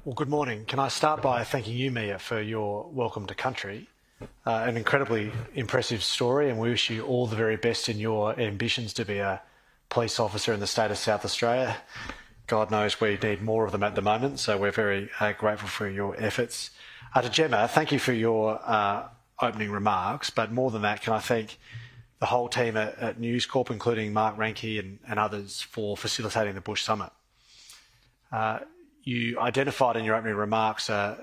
Well, good morning. Can I start by thanking you, Mia, for your welcome to country? An incredibly impressive story, and we wish you all the very best in your ambitions to be a police officer in the state of South Australia. God knows we need more of them at the moment, so we're very grateful for your efforts. To Gemma, thank you for your opening remarks, but more than that, can I thank the whole team at News Corp, including Mark Ranke and others, for facilitating the Bush Summit. You identified in your opening remarks an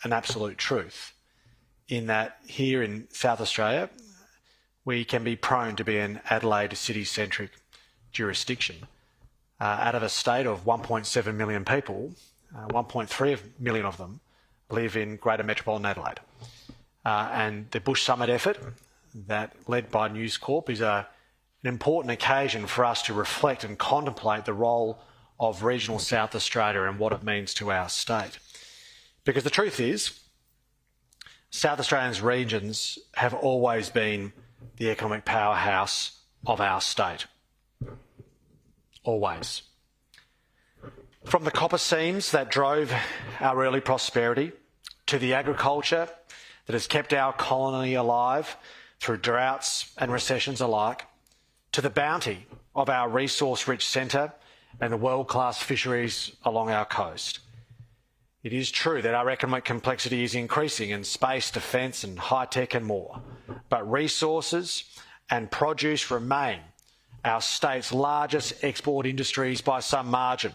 absolute truth in that here in South Australia, we can be prone to be an Adelaide city-centric jurisdiction. Out of a state of 1.7 million people, 1.3 million of them live in Greater Metropolitan Adelaide. And the Bush Summit effort, that led by News Corp, is an important occasion for us to reflect and contemplate the role of regional South Australia and what it means to our state. Because the truth is, South Australia's regions have always been the economic powerhouse of our state. Always. From the copper seams that drove our early prosperity, to the agriculture that has kept our colony alive through droughts and recessions alike, to the bounty of our resource-rich centre and the world-class fisheries along our coast. It is true that our economic complexity is increasing in space, defence and high-tech and more, but resources and produce remain our state's largest export industries by some margin,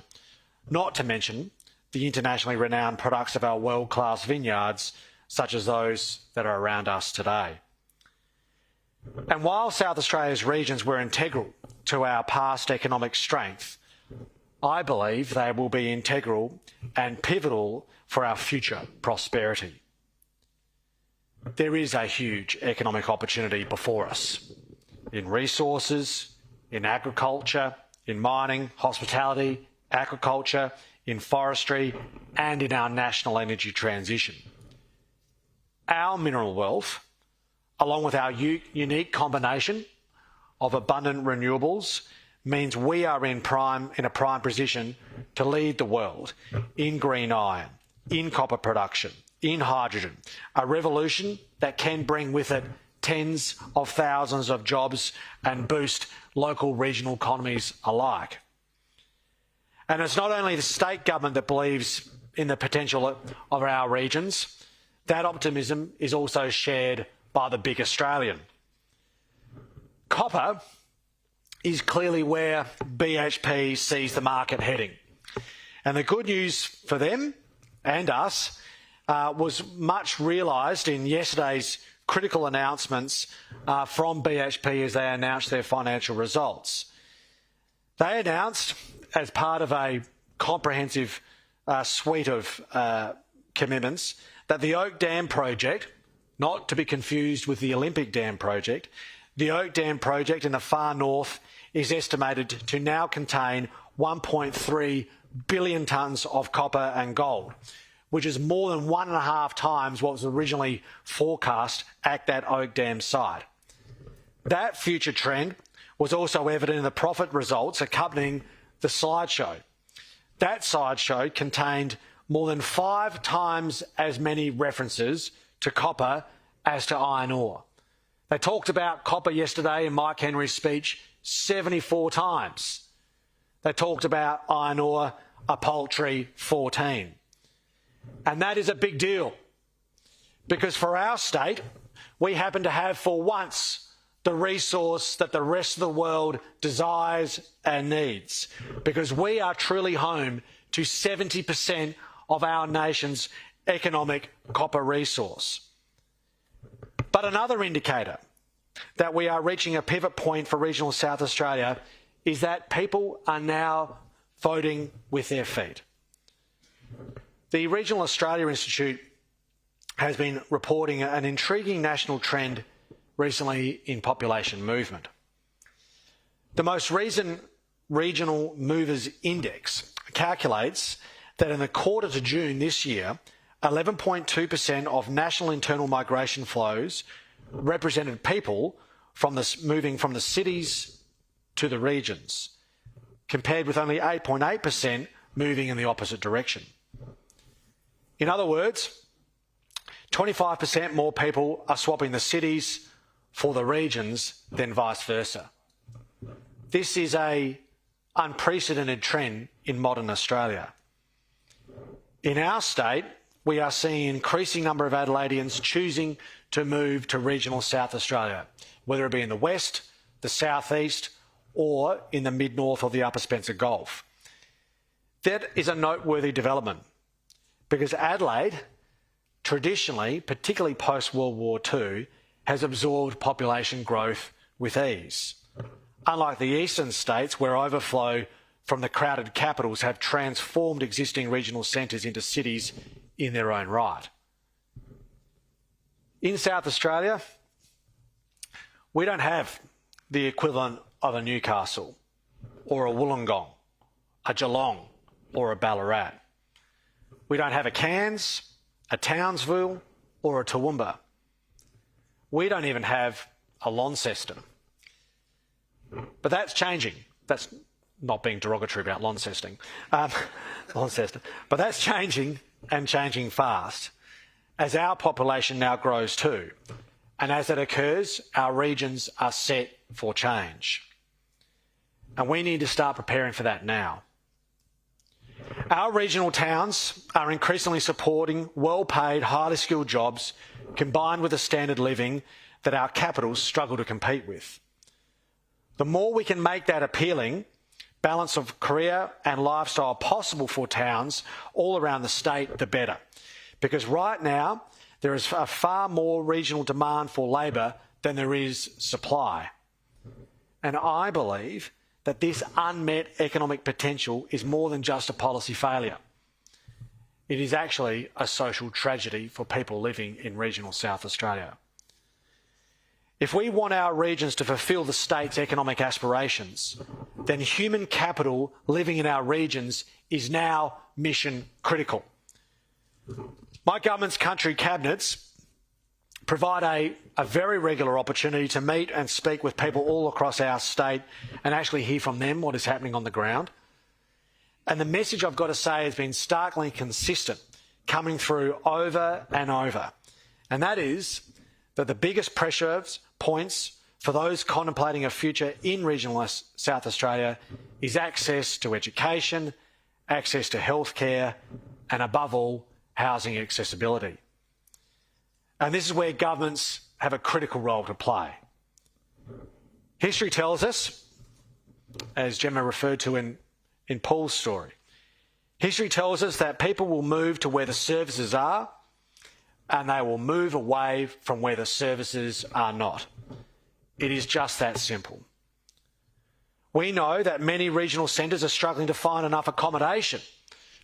not to mention the internationally renowned products of our world-class vineyards, such as those that are around us today. And while South Australia's regions were integral to our past economic strength, I believe they will be integral and pivotal for our future prosperity. There is a huge economic opportunity before us in resources, in agriculture, in mining, hospitality, aquaculture, in forestry, and in our national energy transition. Our mineral wealth, along with our unique combination of abundant renewables, means we are in a prime position to lead the world in green iron, in copper production, in hydrogen, a revolution that can bring with it tens of thousands of jobs and boost local regional economies alike. And it's not only the state government that believes in the potential of our regions, that optimism is also shared by the big Australian. Copper is clearly where BHP sees the market heading. And the good news for them and us was much realised in yesterday's critical announcements from BHP as they announced their financial results. They announced, as part of a comprehensive suite of commitments, that the Oak Dam project, not to be confused with the Olympic Dam project, the Oak Dam project in the far north is estimated to now contain 1.3 billion tonnes of copper and gold, which is more than 1.5 times what was originally forecast at that Oak Dam site. That future trend was also evident in the profit results accompanying the slideshow. That slideshow contained more than 5 times as many references to copper as to iron ore. They talked about copper yesterday in Mike Henry's speech 74 times. They talked about iron ore a paltry 14. And that is a big deal, because for our state, we happen to have for once the resource that the rest of the world desires and needs, because we are truly home to 70% of our nation's economic copper resource. But another indicator that we are reaching a pivot point for regional South Australia is that people are now voting with their feet. The Regional Australia Institute has been reporting an intriguing national trend recently in population movement. The most recent Regional Movers Index calculates that in the quarter to June this year, 11.2% of national internal migration flows represented people moving from the cities to the regions, compared with only 8.8% moving in the opposite direction. In other words, 25% more people are swapping the cities for the regions than vice versa. This is an unprecedented trend in modern Australia. In our state, we are seeing an increasing number of Adelaideans choosing to move to regional South Australia, whether it be in the west, the southeast, or in the mid-north or the Upper Spencer Gulf. That is a noteworthy development because Adelaide, traditionally, particularly post-World War II, has absorbed population growth with ease. Unlike the eastern states, where overflow from the crowded capitals have transformed existing regional centres into cities in their own right. In South Australia, we don't have the equivalent of a Newcastle or a Wollongong, a Geelong or a Ballarat. We don't have a Cairns, a Townsville or a Toowoomba. We don't even have a Launceston. But that's changing. That's not being derogatory about Launceston. Launceston. But that's changing and changing fast as our population now grows too. And as that occurs, our regions are set for change. And we need to start preparing for that now. Our regional towns are increasingly supporting well-paid, highly skilled jobs combined with a standard living that our capitals struggle to compete with. The more we can make that appealing balance of career and lifestyle possible for towns all around the state, the better. Because right now, there is a far more regional demand for labour than there is supply. And I believe that this unmet economic potential is more than just a policy failure. It is actually a social tragedy for people living in regional South Australia. If we want our regions to fulfil the state's economic aspirations, then human capital living in our regions is now mission critical. My government's country cabinets provide a very regular opportunity to meet and speak with people all across our state and actually hear from them what is happening on the ground. And the message, I've got to say, has been starkly consistent, coming through over and over. And that is that the biggest pressure points for those contemplating a future in regional South Australia is access to education, access to healthcare, and above all, housing accessibility. And this is where governments have a critical role to play. History tells us, as Gemma referred to in Paul's story, history tells us that people will move to where the services are and they will move away from where the services are not. It is just that simple. We know that many regional centres are struggling to find enough accommodation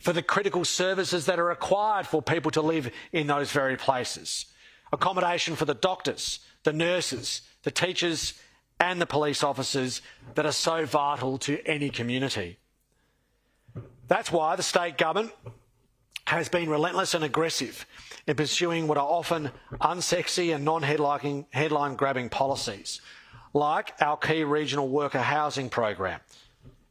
for the critical services that are required for people to live in those very places. Accommodation for the doctors, the nurses, the teachers and the police officers that are so vital to any community. That's why the state government has been relentless and aggressive in pursuing what are often unsexy and non-headline-grabbing policies, like our key regional worker housing program.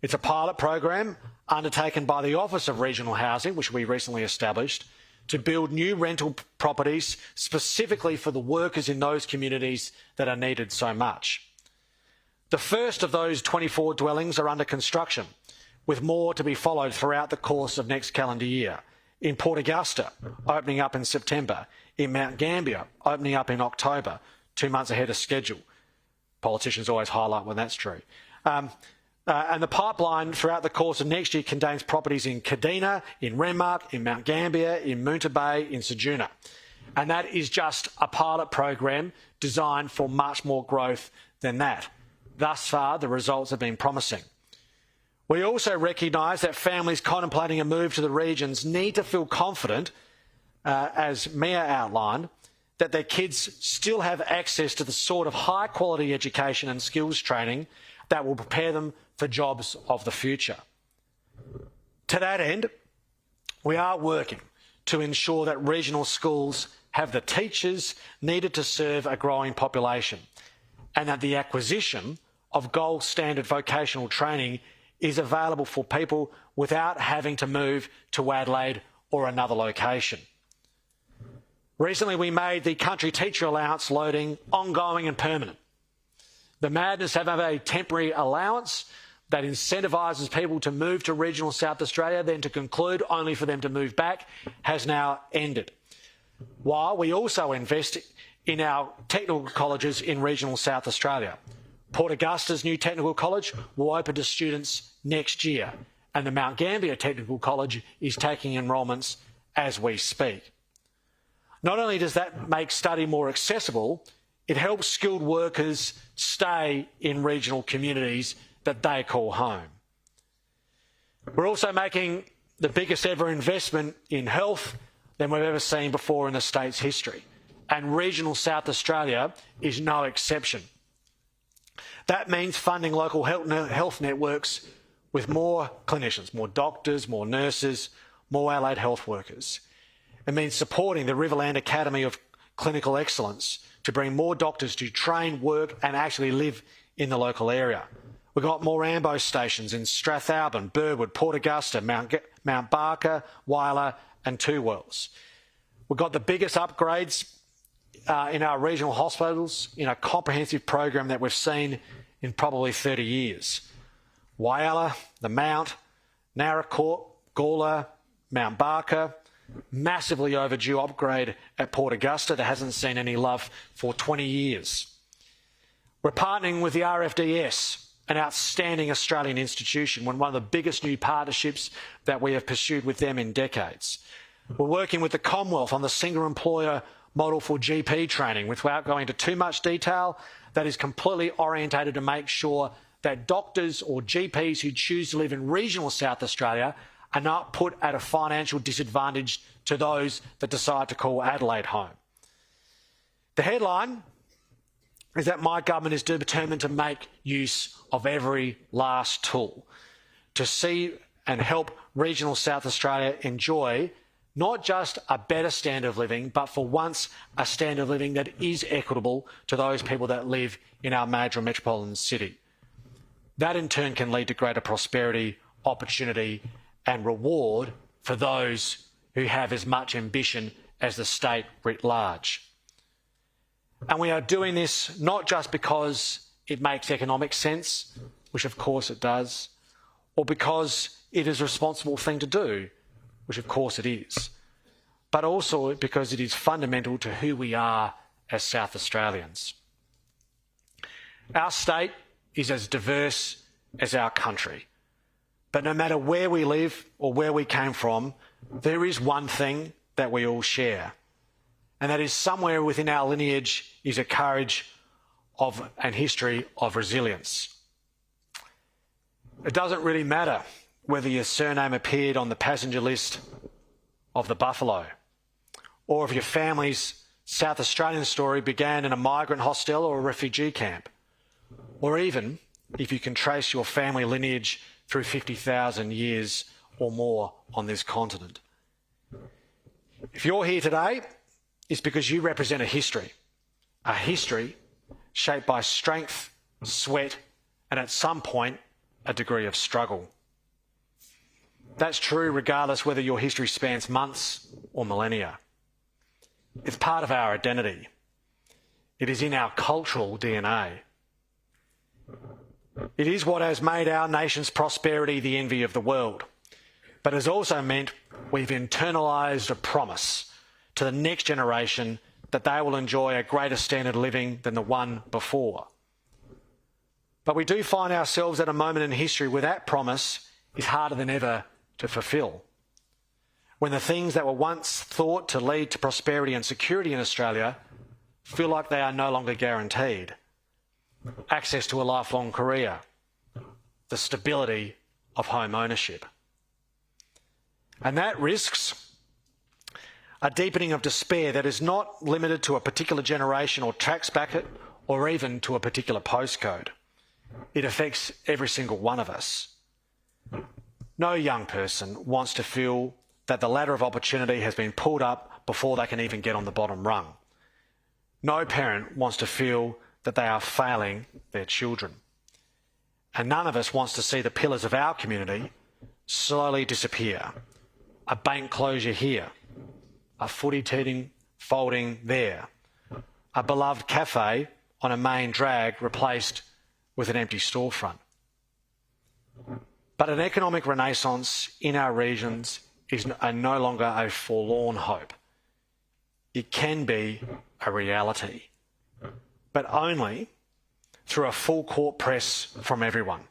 It's a pilot program undertaken by the Office of Regional Housing, which we recently established, to build new rental properties specifically for the workers in those communities that are needed so much. The first of those 24 dwellings are under construction, with more to be followed throughout the course of next calendar year. In Port Augusta, opening up in September. In Mount Gambier, opening up in October, 2 months ahead of schedule. Politicians always highlight when that's true. And the pipeline throughout the course of next year contains properties in Kadina, in Renmark, in Mount Gambier, in Moonta Bay, in Ceduna. And that is just a pilot program designed for much more growth than that. Thus far, the results have been promising. We also recognise that families contemplating a move to the regions need to feel confident, as Mia outlined, that their kids still have access to the sort of high-quality education and skills training that will prepare them for jobs of the future. To that end, we are working to ensure that regional schools have the teachers needed to serve a growing population and that the acquisition of gold standard vocational training is available for people without having to move to Adelaide or another location. Recently, we made the country teacher allowance loading ongoing and permanent. The madness of a temporary allowance that incentivises people to move to regional South Australia, then to conclude only for them to move back, has now ended. While we also invest in our technical colleges in regional South Australia. Port Augusta's new technical college will open to students next year, and the Mount Gambier Technical College is taking enrolments as we speak. Not only does that make study more accessible, it helps skilled workers stay in regional communities that they call home. We're also making the biggest ever investment in health than we've ever seen before in the state's history, and regional South Australia is no exception. That means funding local health networks with more clinicians, more doctors, more nurses, more allied health workers. It means supporting the Riverland Academy of Clinical Excellence to bring more doctors to train, work and actually live in the local area. We've got more AMBO stations in Strathalbyn, Burwood, Port Augusta, Mount Barker, Whyalla and Two Wells. We've got the biggest upgrades in our regional hospitals in a comprehensive program that we've seen in probably 30 years. Whyalla, the Mount, Naracoorte, Gawler, Mount Barker, massively overdue upgrade at Port Augusta that hasn't seen any love for 20 years. We're partnering with the RFDS, an outstanding Australian institution, one of the biggest new partnerships that we have pursued with them in decades. We're working with the Commonwealth on the single employer model for GP training, without going into too much detail, that is completely orientated to make sure that doctors or GPs who choose to live in regional South Australia are not put at a financial disadvantage to those that decide to call Adelaide home. The headline is that my government is determined to make use of every last tool to see and help regional South Australia enjoy not just a better standard of living, but for once a standard of living that is equitable to those people that live in our major metropolitan city. That in turn can lead to greater prosperity, opportunity and reward for those who have as much ambition as the state writ large. And we are doing this not just because it makes economic sense, which of course it does, or because it is a responsible thing to do, which of course it is, but also because it is fundamental to who we are as South Australians. Our state is as diverse as our country, but no matter where we live or where we came from, there is one thing that we all share, and that is somewhere within our lineage is a courage and history of resilience. It doesn't really matter whether your surname appeared on the passenger list of the Buffalo, or if your family's South Australian story began in a migrant hostel or a refugee camp, or even if you can trace your family lineage through 50,000 years or more on this continent. If you're here today, it's because you represent a history shaped by strength, sweat, and at some point, a degree of struggle. That's true regardless whether your history spans months or millennia. It's part of our identity. It is in our cultural DNA. It is what has made our nation's prosperity the envy of the world, but has also meant we've internalised a promise to the next generation that they will enjoy a greater standard of living than the one before. But we do find ourselves at a moment in history where that promise is harder than ever to fulfil. When the things that were once thought to lead to prosperity and security in Australia feel like they are no longer guaranteed. Access to a lifelong career, the stability of home ownership. And that risks a deepening of despair that is not limited to a particular generation or tax bracket or even to a particular postcode. It affects every single one of us. No young person wants to feel that the ladder of opportunity has been pulled up before they can even get on the bottom rung. No parent wants to feel that they are failing their children. And none of us wants to see the pillars of our community slowly disappear. A bank closure here, a footy team folding there. A beloved cafe on a main drag replaced with an empty storefront. But an economic renaissance in our regions is no longer a forlorn hope. It can be a reality, but only through a full court press from everyone.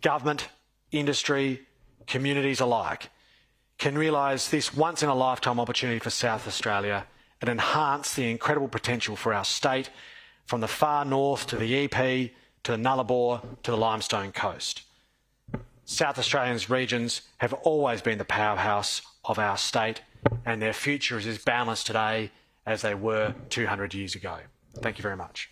Government, industry, communities alike can realise this once-in-a-lifetime opportunity for South Australia and enhance the incredible potential for our state from the far north to the EP, to the Nullarbor, to the Limestone Coast. South Australia's regions have always been the powerhouse of our state, and their future is as boundless today as they were 200 years ago. Thank you very much.